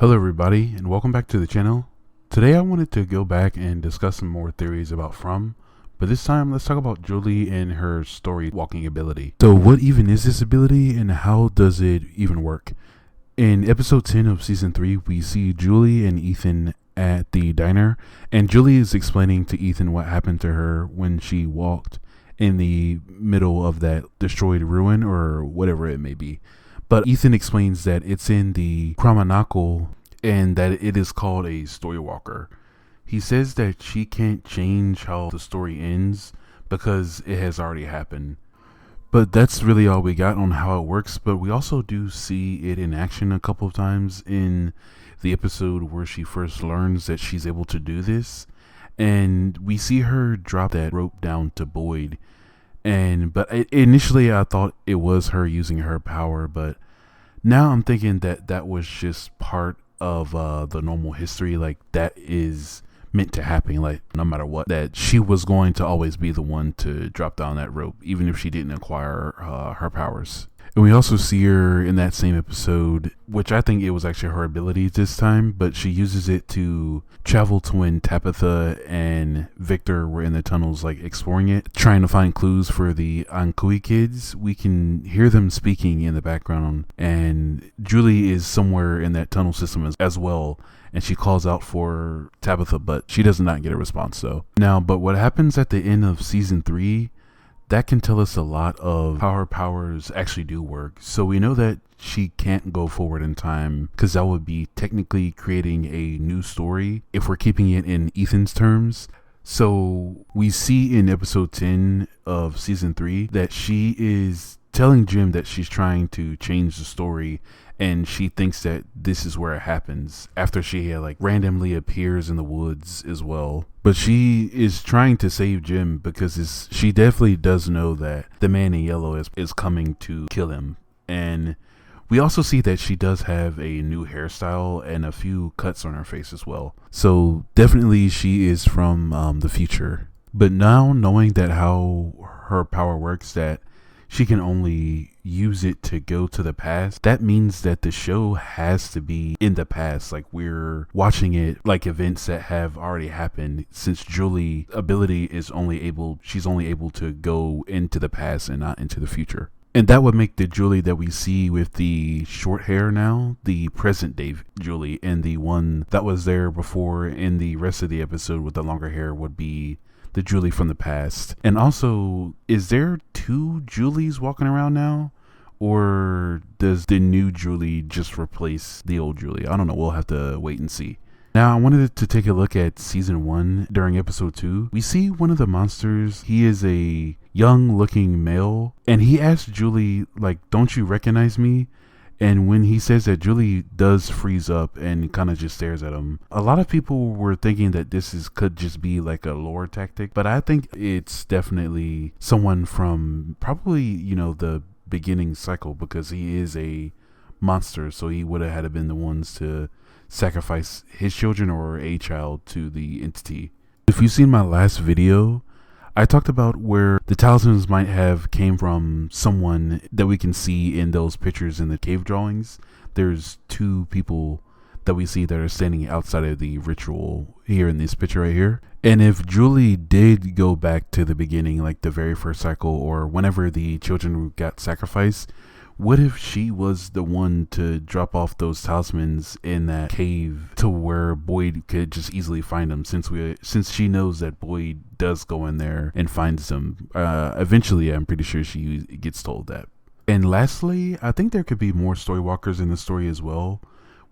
Hello everybody and welcome back to the channel. Today I wanted to go back and discuss some more theories about From, but this time let's talk about Julie and her story walking ability. So what even is this ability and how does it even work? In episode 10 of season 3 we see Julie and Ethan at the diner, and Julie is explaining to Ethan what happened to her when she walked in the middle of that destroyed ruin or whatever it may be. But Ethan explains that it's in the Chromanacle and that it is called a story walker. He says that she can't change how the story ends because it has already happened. But that's really all we got on how it works, but we also do see it in action a couple of times in the episode where she first learns that she's able to do this. And we see her drop that rope down to Boyd. But initially I thought it was her using her power, but now I'm thinking that that was just part of the normal history. Like that is meant to happen, like no matter what, that she was going to always be the one to drop down that rope even if she didn't acquire her powers. And we also see her in that same episode, which I think it was actually her ability this time, but she uses it to travel to when Tabitha and Victor were in the tunnels, like exploring it, trying to find clues for the Ankui kids. We can hear them speaking in the background, and Julie is somewhere in that tunnel system as well, and she calls out for Tabitha, but she does not get a response though. But what happens at the end of season 3, that can tell us a lot of how her powers actually do work. So we know that she can't go forward in time because that would be technically creating a new story if we're keeping it in Ethan's terms. So we see in episode 10 of season 3 that she is telling Jim that she's trying to change the story, and she thinks that this is where it happens after she randomly appears in the woods as well. But she is trying to save Jim because she definitely does know that the man in yellow is coming to kill him. And we also see that she does have a new hairstyle and a few cuts on her face as well. So definitely she is from the future. But now knowing that how her power works, that she can only use it to go to the past, that means that the show has to be in the past. Like we're watching it like events that have already happened, since Julie's ability is she's only able to go into the past and not into the future. And that would make the Julie that we see with the short hair now the present day Julie, and the one that was there before in the rest of the episode with the longer hair would be the Julie from the past. And also, is there two Julies walking around now? Or does the new Julie just replace the old Julie? I don't know. We'll have to wait and see. Now, I wanted to take a look at season 1 during episode 2. We see one of the monsters. He is a young looking male, and he asks Julie, don't you recognize me? And when he says that, Julie does freeze up and kind of just stares at him. A lot of people were thinking that could just be like a lore tactic, but I think it's definitely someone from probably, the beginning cycle, because he is a monster, so he would have had to been the ones to sacrifice his children or a child to the entity. If you've seen my last video, I talked about where the talismans might have came from someone that we can see in those pictures in the cave drawings. There's two people that we see that are standing outside of the ritual here in this picture right here. And if Julie did go back to the beginning, like the very first cycle or whenever the children got sacrificed, what if she was the one to drop off those talismans in that cave to where Boyd could just easily find them, since she knows that Boyd does go in there and finds them. Eventually, I'm pretty sure she gets told that. And lastly, I think there could be more story walkers in the story as well.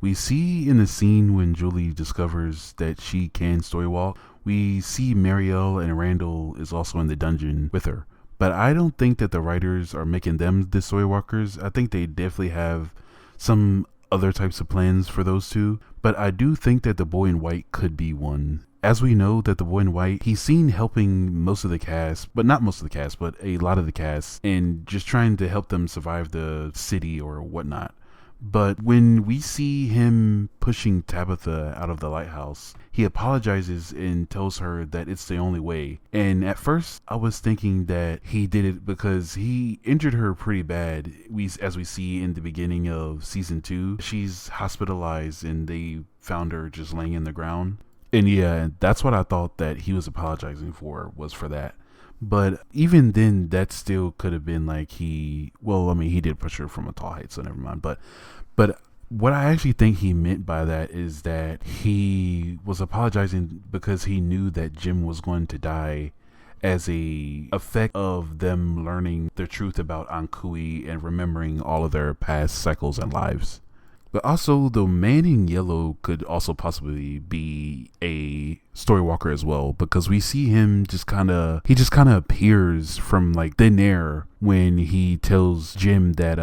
We see in the scene when Julie discovers that she can story walk, we see Marielle and Randall is also in the dungeon with her. But I don't think that the writers are making them the story walkers. I think they definitely have some other types of plans for those two. But I do think that the boy in white could be one. As we know that the boy in white, he's seen helping most of the cast, but not most of the cast, but a lot of the cast, and just trying to help them survive the city or whatnot. But when we see him pushing Tabitha out of the lighthouse, he apologizes and tells her that it's the only way. And at first, I was thinking that he did it because he injured her pretty bad. As we see in the beginning of season 2, she's hospitalized and they found her just laying in the ground. And yeah, that's what I thought that he was apologizing for, was for that. But even then, that still could have been like he did push her from a tall height, so never mind. But what I actually think he meant by that is that he was apologizing because he knew that Jim was going to die as a effect of them learning the truth about Ankui and remembering all of their past cycles and lives. But also, the man in yellow could also possibly be a Storywalker as well, because we see him just kind of appears from like thin air when he tells Jim that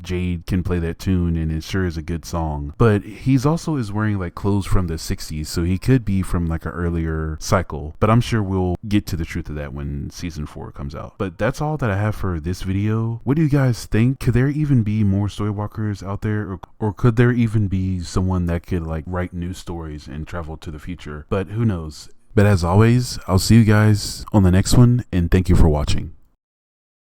Jade can play that tune and it sure is a good song. But he's also is wearing like clothes from the 60s, so he could be from like an earlier cycle. But I'm sure we'll get to the truth of that when season 4 comes out. But that's all that I have for this video. What do you guys think? Could there even be more Storywalkers out there, or could there even be someone that could like write new stories and travel to the future? But who knows? But as always, I'll see you guys on the next one, and thank you for watching.